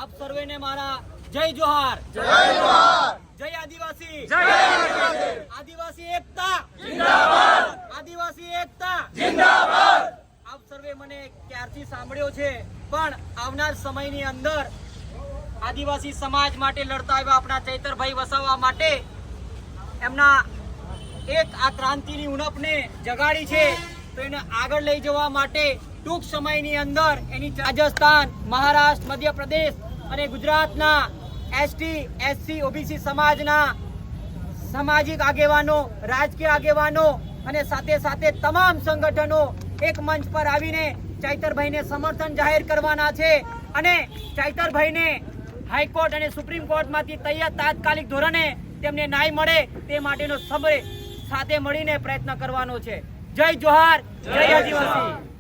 આપ સર્વેને મારા જય જોહાર, જય આદિવાસી, આદિવાસી એકતા જિંદાબાદ, આદિવાસી એકતા જિંદાબાદ। આપ સર્વે મને ક્યારથી સાંભળ્યો છે, પણ આવનાર સમયની અંદર આદિવાસી સમાજ માટે લડતા એવા આપણા ચૈતરભાઈ વસાવા માટે એમના એક આ ક્રાંતિની ઉણપને જગાડી છે, તો એને આગળ લઈ જવા માટે ટૂંક સમયની અંદર એની રાજસ્થાન, મહારાષ્ટ્ર, મધ્યપ્રદેશ અને ગુજરાતના એસટી, એસસી, ઓબીસી સમાજના સામાજિક આગેવાનો, રાજકીય આગેવાનો અને સાથે સાથે તમામ સંગઠનો એક મંચ પર આવીને ચૈતરભાઈને સમર્થન જાહેર કરવાના છે અને ચૈતરભાઈને હાઈકોર્ટ અને સુપ્રીમ કોર્ટમાંથી તાત્કાલિક ધોરણે તેમને ન્યાય મળે તે માટેનો સૌએ સાથે મળીને પ્રયત્ન કરવાનો છે। જય જોહાર, જય આદિવાસી।